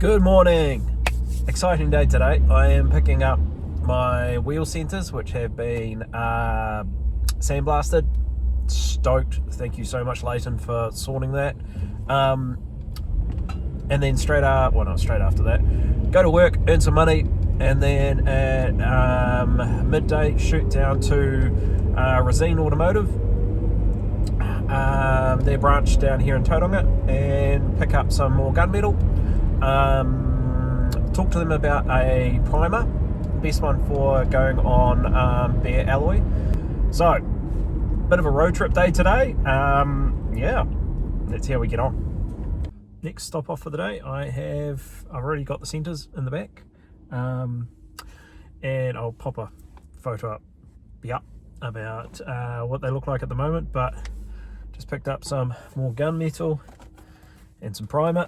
Good morning! Exciting day today. I am picking up my wheel centers, which have been sandblasted. Stoked. Thank you so much, Leighton, for sorting that. And then not straight after that, go to work, earn some money, and then at midday shoot down to Resine Automotive, their branch down here in Tauranga, and pick up some more gunmetal. Talk to them about a primer, best one for going on bare alloy. So, bit of a road trip day today. Yeah, let's see how we get on. Next stop off for the day, I've already got the centers in the back, and I'll pop a photo up about what they look like at the moment. But just picked up some more gunmetal and some primer.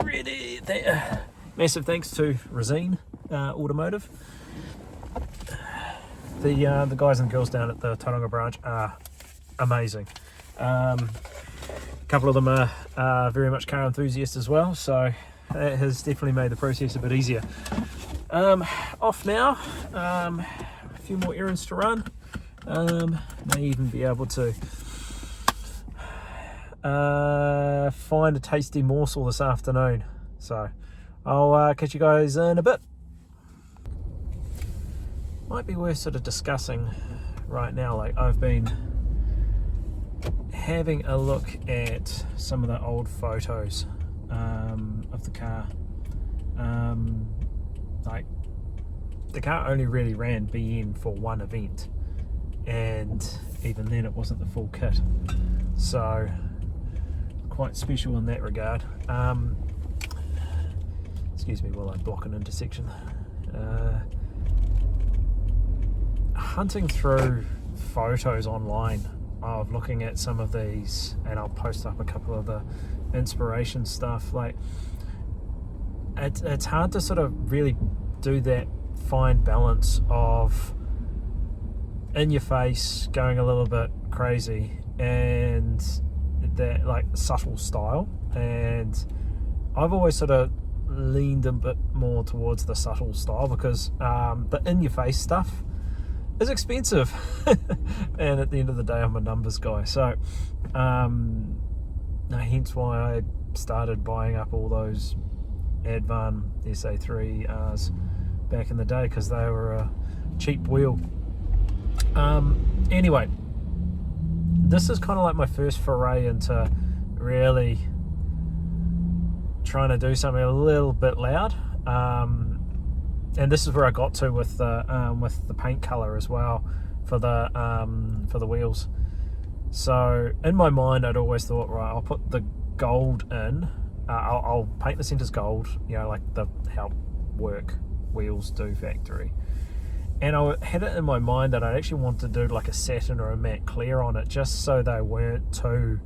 Ready there. Massive thanks to Resine Automotive. The guys and girls down at the Tauranga branch are amazing. A couple of them are very much car enthusiasts as well, so that has definitely made the process a bit easier. Off now. A few more errands to run. May even be able to find a tasty morsel this afternoon, so I'll catch you guys in a bit. Might be worth sort of discussing right now, like I've been having a look at some of the old photos of the car. Like the car only really ran BN for one event, and even then it wasn't the full kit, so quite special in that regard. Excuse me while I block an intersection. Hunting through photos online of looking at some of these, and I'll post up a couple of the inspiration stuff. Like it's hard to sort of really do that fine balance of in your face, going a little bit crazy, and that like subtle style. And I've always sort of leaned a bit more towards the subtle style, because the in your face stuff is expensive and at the end of the day I'm a numbers guy, so hence why I started buying up all those Advan SA3Rs back in the day, because they were a cheap wheel. Anyway, this is kind of like my first foray into really trying to do something a little bit loud, and this is where I got to with the paint color as well for the wheels. So in my mind, I'd always thought, right, I'll put the gold in. I'll paint the centers gold, you know, like the how work wheels do factory. And I had it in my mind that I actually want to do like a satin or a matte clear on it, just so they weren't too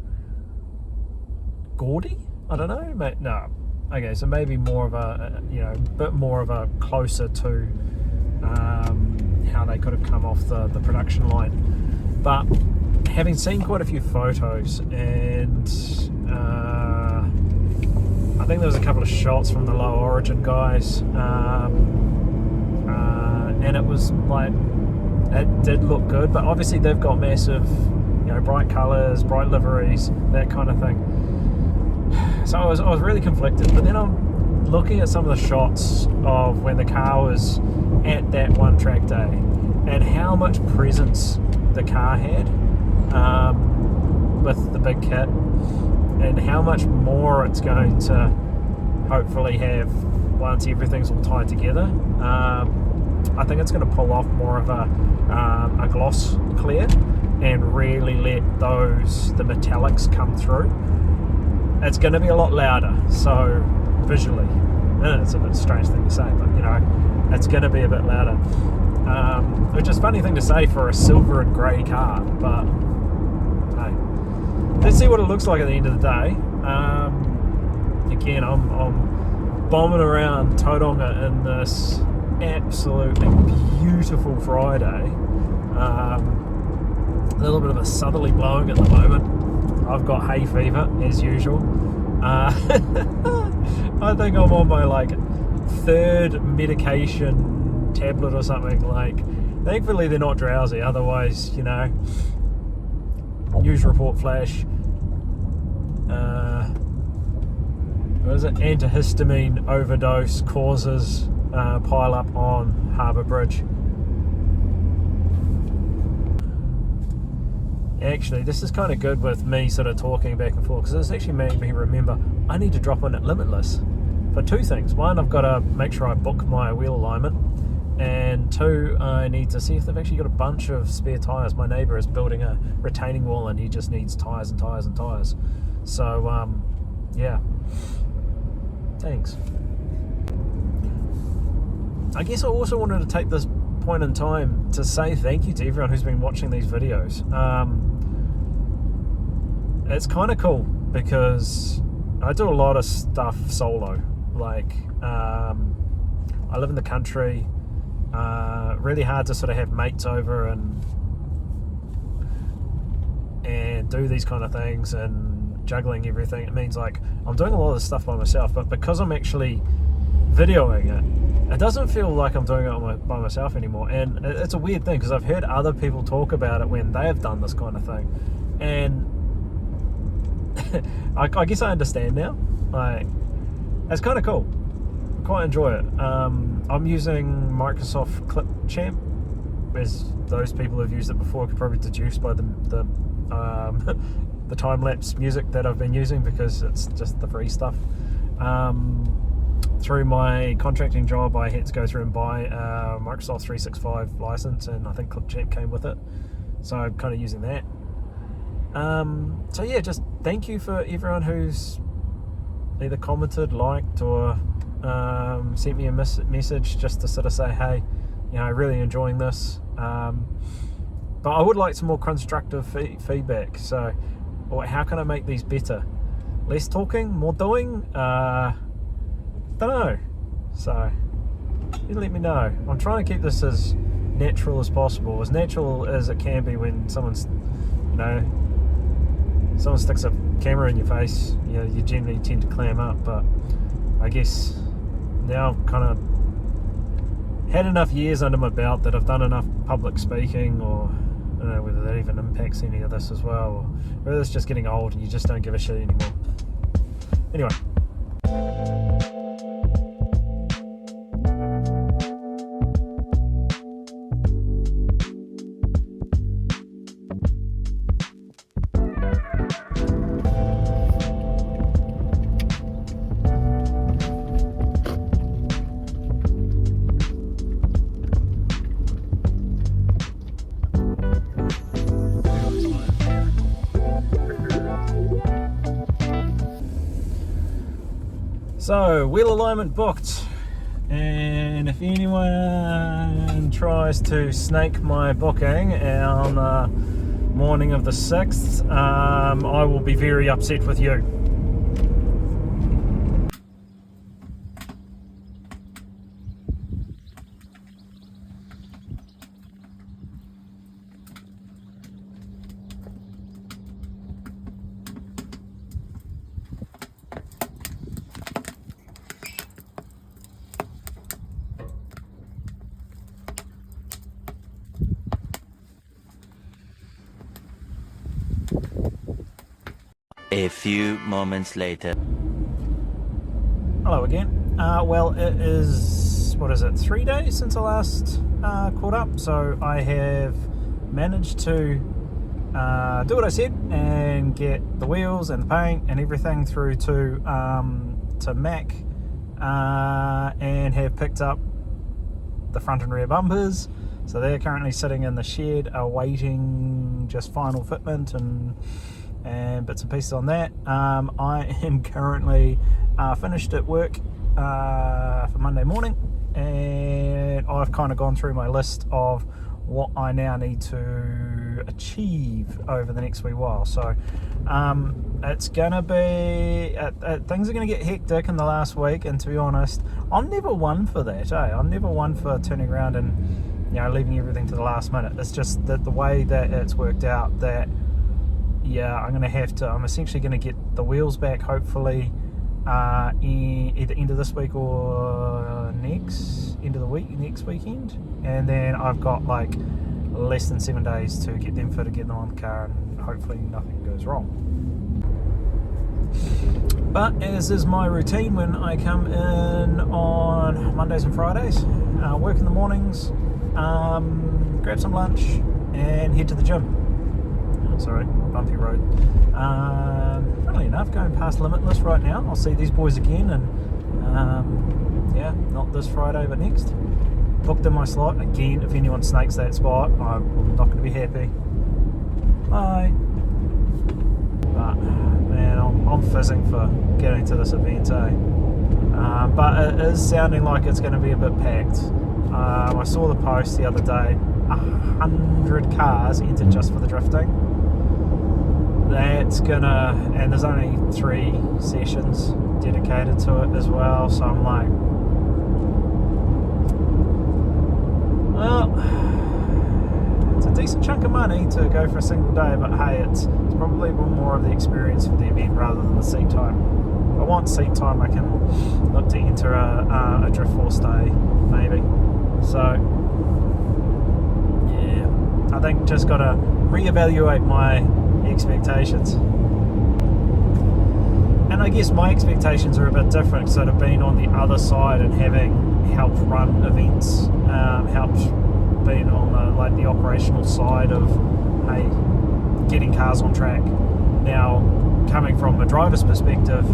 gaudy. I don't know, no. Okay, so maybe more of a, bit more of a closer to how they could have come off the production line. But having seen quite a few photos, and I think there was a couple of shots from the Low Origin guys, and it was like, it did look good, but obviously they've got massive, bright colours, bright liveries, that kind of thing. So I was really conflicted, but then I'm looking at some of the shots of when the car was at that one track day, and how much presence the car had with the big kit, and how much more it's going to hopefully have once everything's all tied together. I think it's going to pull off more of a gloss clear and really let the metallics come through. It's going to be a lot louder, so visually, it's a bit strange thing to say, but it's going to be a bit louder, which is a funny thing to say for a silver and grey car, but hey, let's see what it looks like at the end of the day. Again, I'm bombing around Tauranga in this absolutely beautiful Friday. A little bit of a southerly blowing at the moment. I've got hay fever as usual, I think I'm on my like third medication tablet or something. Like, thankfully they're not drowsy, otherwise, you know, news report flash, what is it, antihistamine overdose causes pile up on Harbour Bridge. Actually, this is kind of good with me sort of talking back and forth, because it's actually made me remember I need to drop in at Limitless for two things. One, I've got to make sure I book my wheel alignment, and two, I need to see if they've actually got a bunch of spare tyres. My neighbour is building a retaining wall and he just needs tyres and tyres and tyres. So yeah, thanks. I guess I also wanted to take this point in time to say thank you to everyone who's been watching these videos. It's kind of cool because I do a lot of stuff solo. Like, I live in the country, really hard to sort of have mates over and do these kind of things, and juggling everything. It means like I'm doing a lot of this stuff by myself, but because I'm actually videoing it, it doesn't feel like I'm doing it by myself anymore. And it's a weird thing, because I've heard other people talk about it when they have done this kind of thing, and I guess I understand now. Like, it's kind of cool. I quite enjoy it. I'm using Microsoft Clipchamp, as those people who've used it before could probably deduce by the time-lapse music that I've been using, because it's just the free stuff. Through my contracting job, I had to go through and buy a Microsoft 365 license, and I think Clipchamp came with it, so I'm kind of using that. So yeah, just thank you for everyone who's either commented, liked, or sent me a message just to sort of say, hey, you know, really enjoying this. But I would like some more constructive feedback. So, or how can I make these better? Less talking, more doing? Don't know. So, you let me know. I'm trying to keep this as natural as possible, as natural as it can be when someone's, you know, someone sticks a camera in your face. You know, you generally tend to clam up, but I guess now I've kind of had enough years under my belt that I've done enough public speaking, or I don't know whether that even impacts any of this as well, or whether it's just getting old and you just don't give a shit anymore. Anyway. So, wheel alignment booked, and if anyone tries to snake my booking on the morning of the 6th, I will be very upset with you. A few moments later. Hello again. Well, it is, what is it, 3 days since I last caught up, so I have managed to do what I said and get the wheels and the paint and everything through to Mac, and have picked up the front and rear bumpers. So they're currently sitting in the shed awaiting just final fitment and bits and pieces on that. I am currently finished at work for Monday morning, and I've kind of gone through my list of what I now need to achieve over the next wee while. So it's gonna be things are gonna get hectic in the last week, and to be honest, I'm never one for that. I'm never one for turning around and, you know, leaving everything to the last minute. It's just that the way that it's worked out, that yeah, I'm essentially going to get the wheels back hopefully either end of this week or end of the week, next weekend. And then I've got like less than 7 days to get them fitted, get them on the car, and hopefully nothing goes wrong. But as is my routine when I come in on Mondays and Fridays, work in the mornings, grab some lunch and head to the gym. Sorry, bumpy road. Funnily enough, going past Limitless right now. I'll see these boys again, and yeah, not this Friday but next. Booked in my slot again. If anyone snakes that spot, I'm not going to be happy. Bye. But man, I'm fizzing for getting to this event, but it is sounding like it's going to be a bit packed. I saw the post the other day. 100 cars entered just for the drifting. That's gonna, and there's only 3 sessions dedicated to it as well, so I'm like, well, it's a decent chunk of money to go for a single day, but hey, it's probably more of the experience for the event rather than the seat time. If I want seat time, I can look to enter a drift force day, maybe. So yeah, I think just gotta reevaluate my expectations. And I guess my expectations are a bit different, sort of being on the other side and having helped run events, helped being on the operational side of, hey, getting cars on track. Now, coming from a driver's perspective,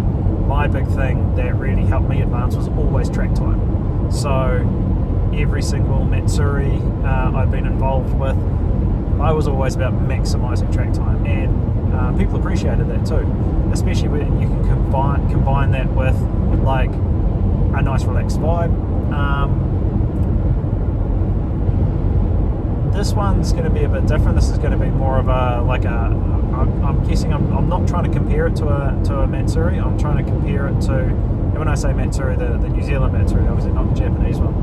my big thing that really helped me advance was always track time. So every single Matsuri I've been involved with, I was always about maximising track time, and people appreciated that too, especially when you can combine that with like a nice relaxed vibe. This one's going to be a bit different. This is going to be more of I'm guessing I'm not trying to compare it to a Matsuri. I'm trying to compare it to, and when I say Matsuri, the New Zealand Matsuri, obviously not the Japanese one.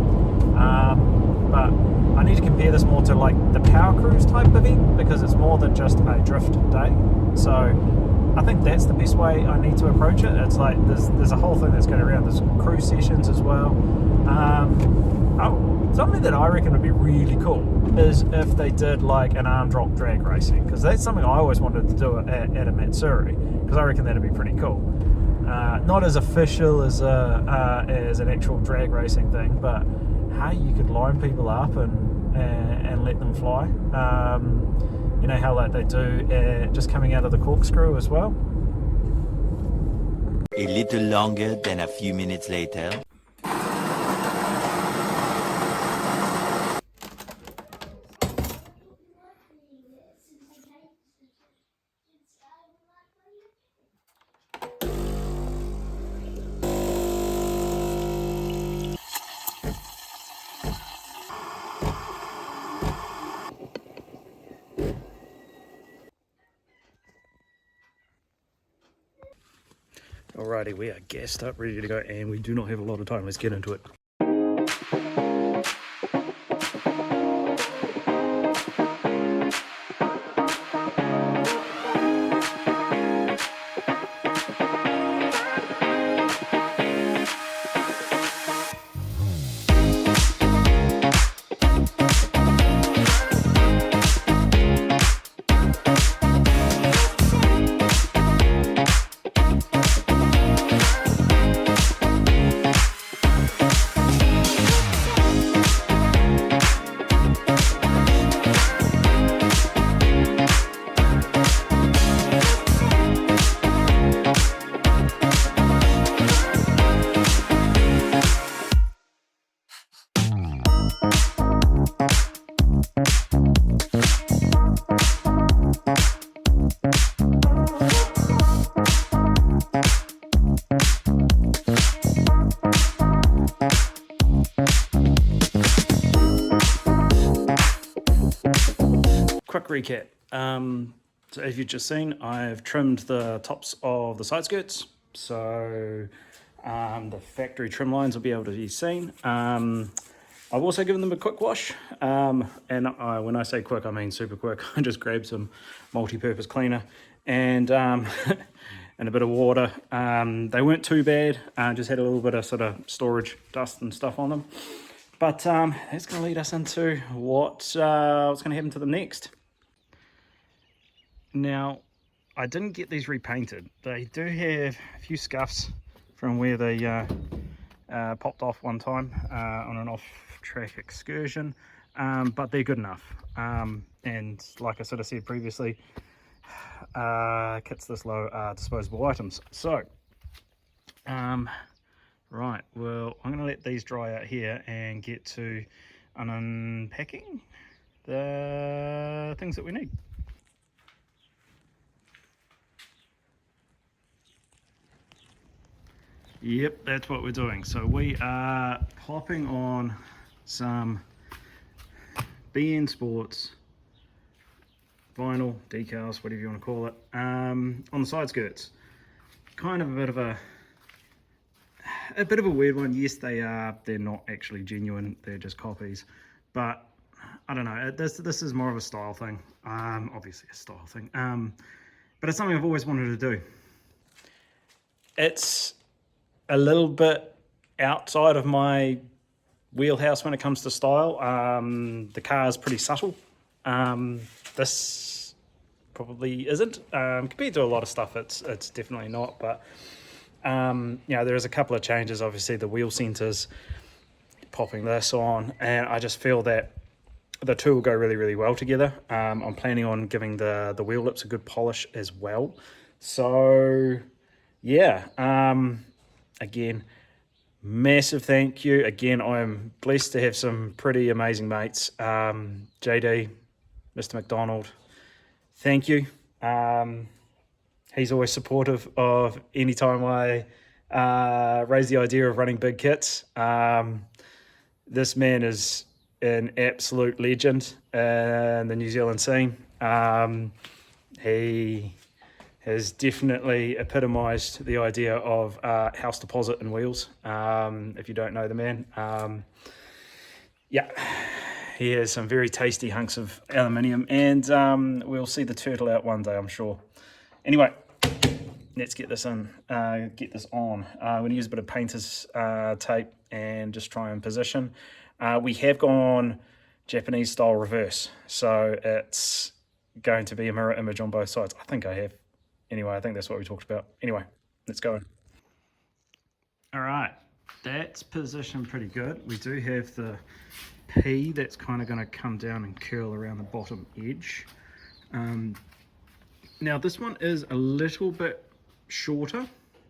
But I need to compare this more to like the Power Cruise type event, because it's more than just a drift day. So I think that's the best way I need to approach it. It's like there's a whole thing that's going around. There's cruise sessions as well. Something that I reckon would be really cool is if they did like an arm drop drag racing, because that's something I always wanted to do at a Matsuri, because I reckon that'd be pretty cool. Not as official as an actual drag racing thing, but hey, you could line people up and let them fly. You know how like they do just coming out of the corkscrew as well. A little longer than a few minutes later. Alrighty, we are gassed up, ready to go, and we do not have a lot of time. Let's get into it. Quick recap. So as you've just seen, I've trimmed the tops of the side skirts, so the factory trim lines will be able to be seen. I've also given them a quick wash, and when I say quick, I mean super quick. I just grabbed some multi-purpose cleaner and and a bit of water. They weren't too bad, just had a little bit of sort of storage dust and stuff on them. But that's going to lead us into what's going to happen to them next. Now, I didn't get these repainted. They do have a few scuffs from where they popped off one time on an off-track excursion, but they're good enough. And like I sort of said previously, kits this low are disposable items. So, right, well, I'm going to let these dry out here and get to unpacking the things that we need. Yep, that's what we're doing. So we are popping on some BN Sports vinyl decals, whatever you want to call it, on the side skirts. Kind of a bit of a weird one. Yes, they're not actually genuine, they're just copies, but I don't know, this is more of a style thing. Obviously a style thing, but it's something I've always wanted to do. It's a little bit outside of my wheelhouse when it comes to style. The car is pretty subtle. This probably isn't. Compared to a lot of stuff, it's definitely not. But there is a couple of changes. Obviously, the wheel centers, popping this on, and I just feel that the two will go really, really well together. I'm planning on giving the wheel lips a good polish as well. So yeah. Again, massive thank you. Again, I'm blessed to have some pretty amazing mates. JD, Mr. McDonald, thank you. He's always supportive of any time I raise the idea of running big kits. This man is an absolute legend in the New Zealand scene. He has definitely epitomised the idea of house deposit and wheels. If you don't know the man, he has some very tasty hunks of aluminium, and we'll see the turtle out one day, I'm sure. Anyway, let's get this on. I'm going to use a bit of painter's tape and just try and position. We have gone Japanese style reverse, so it's going to be a mirror image on both sides. I think I have. Anyway, I think that's what we talked about. Anyway, let's go. All right, that's positioned pretty good. We do have the P that's kind of going to come down and curl around the bottom edge. Now this one is a little bit shorter,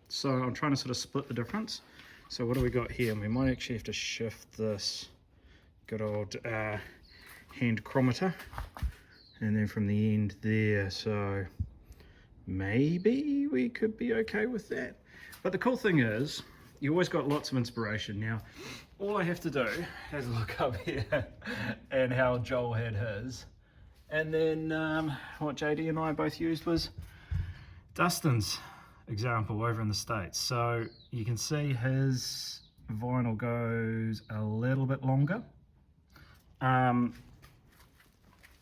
so I'm trying to sort of split the difference. So what do we got here? And we might actually have to shift this good old hand chrometer, and then from the end there, so maybe we could be okay with that. But the cool thing is, you always got lots of inspiration. Now, all I have to do is look up here and how Joel had his. And then what JD and I both used was Dustin's example over in the States. So you can see his vinyl goes a little bit longer,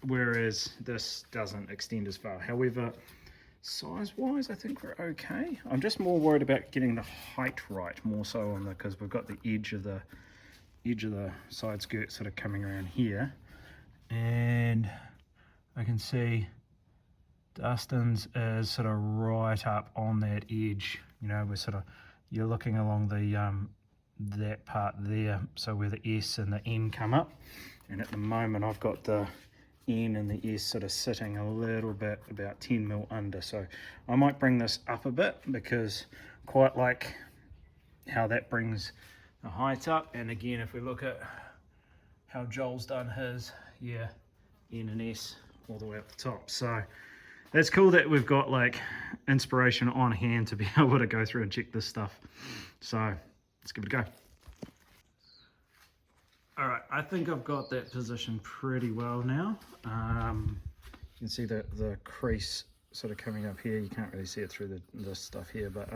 whereas this doesn't extend as far. However, size-wise, I think we're okay. I'm just more worried about getting the height right, more so on because we've got the edge of the side skirt sort of coming around here, and I can see Dustin's is sort of right up on that edge. You know, you're looking along the that part there, so where the S and the N come up, and at the moment I've got the N and the S sort of sitting a little bit about 10 mil under, so I might bring this up a bit because I quite like how that brings the height up. And again, if we look at how Joel's done his, yeah, N and S all the way up the top. So that's cool that we've got like inspiration on hand to be able to go through and check this stuff. So let's give it a go. All right, I think I've got that position pretty well now. You can see the crease sort of coming up here. You can't really see it through this stuff here, but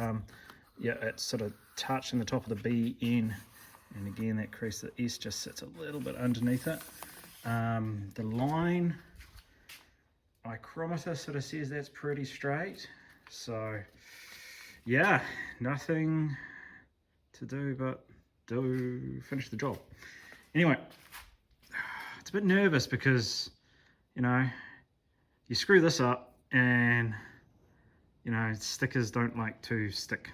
yeah, it's sort of touching the top of the BN, and again that crease, the S just sits a little bit underneath it. The line ichrometer sort of says that's pretty straight, so yeah, nothing to do but finish the job. Anyway, it's a bit nervous because, you know, you screw this up and, you know, stickers don't like to stick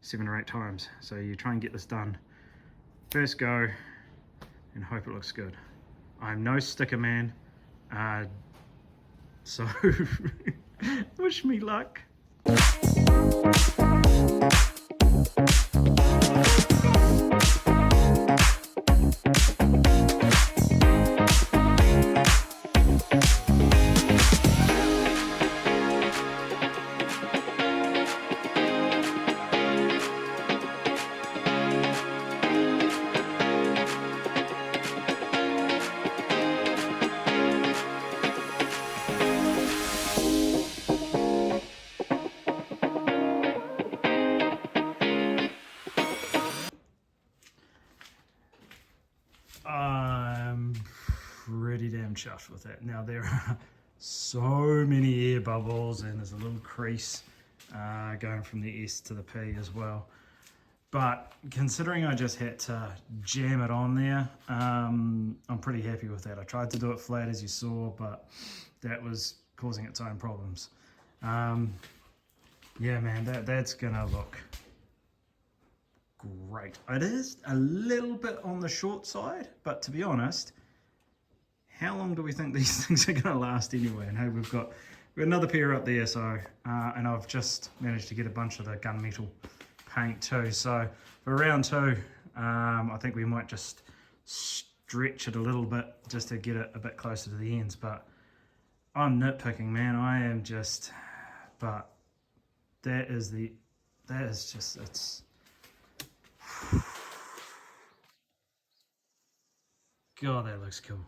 7 or 8 times. So you try and get this done first go and hope it looks good. I'm no sticker man, so wish me luck. I'm pretty damn chuffed with that. Now there are so many air bubbles and there's a little crease going from the S to the P as well. But considering I just had to jam it on there, I'm pretty happy with that. I tried to do it flat as you saw, but that was causing its own problems. Yeah, man, that's gonna look great. It is a little bit on the short side, but to be honest, how long do we think these things are going to last anyway? And hey, we've got another pair up there, so and I've just managed to get a bunch of the gunmetal paint too. So for round 2, I think we might just stretch it a little bit just to get it a bit closer to the ends. But I'm nitpicking, man. I am just, but that is just, it's. God, that looks cool.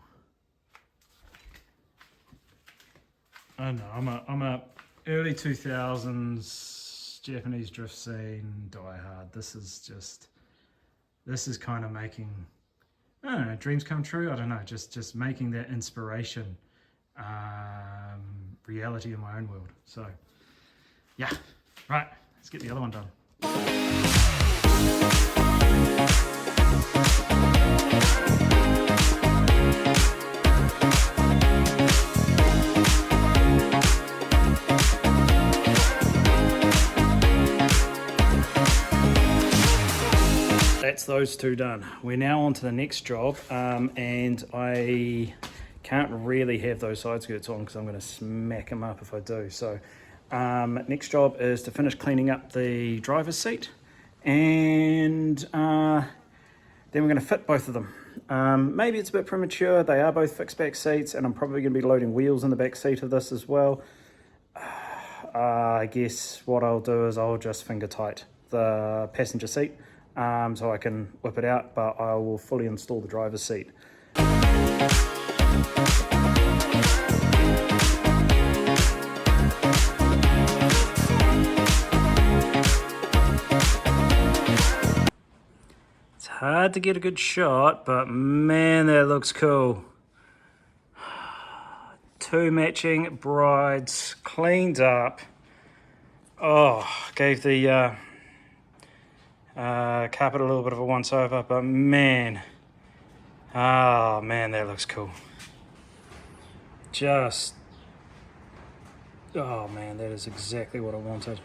I know, I'm a early 2000s Japanese drift scene diehard. This is kind of making, I don't know, dreams come true. I don't know, just making that inspiration reality in my own world. So yeah, right, let's get the other one done. That's those 2 done. We're now on to the next job, and I can't really have those side skirts on because I'm going to smack them up if I do. So next job is to finish cleaning up the driver's seat, and then we're going to fit both of them. Maybe it's a bit premature. They are both fixed back seats, and I'm probably going to be loading wheels in the back seat of this as well. I guess what I'll do is I'll just finger tight the passenger seat so I can whip it out, but I will fully install the driver's seat. It's hard to get a good shot, but man, that looks cool. 2 matching brides, cleaned up. Oh, gave the carpet a little bit of a once over, but man, oh man, that looks cool. Just, oh man, that is exactly what I wanted.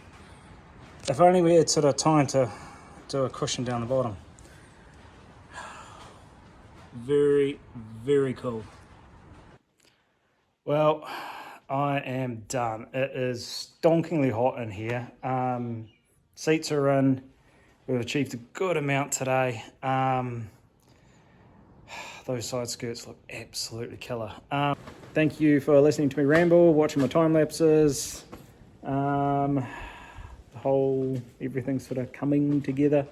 If only we had sort of time to do a cushion down the bottom. Very, very cool. Well, I am done. It is stonkingly hot in here. Seats are in. We've achieved a good amount today. Those side skirts look absolutely killer. Thank you for listening to me ramble, watching my time lapses. The whole, everything's sort of coming together,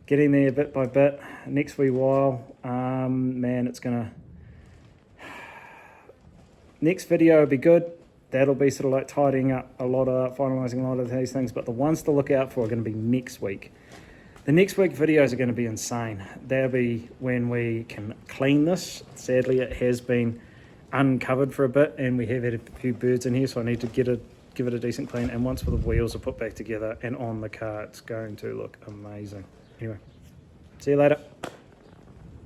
getting there bit by bit. Next wee while, man, it's gonna, next video will be good. That'll be sort of like tidying up finalising a lot of these things, but the ones to look out for are going to be next week. The next week videos are going to be insane. That'll be when we can clean this. Sadly, it has been uncovered for a bit, and we have had a few birds in here, so I need to get give it a decent clean, and once the wheels are put back together and on the car, it's going to look amazing. Anyway, see you later.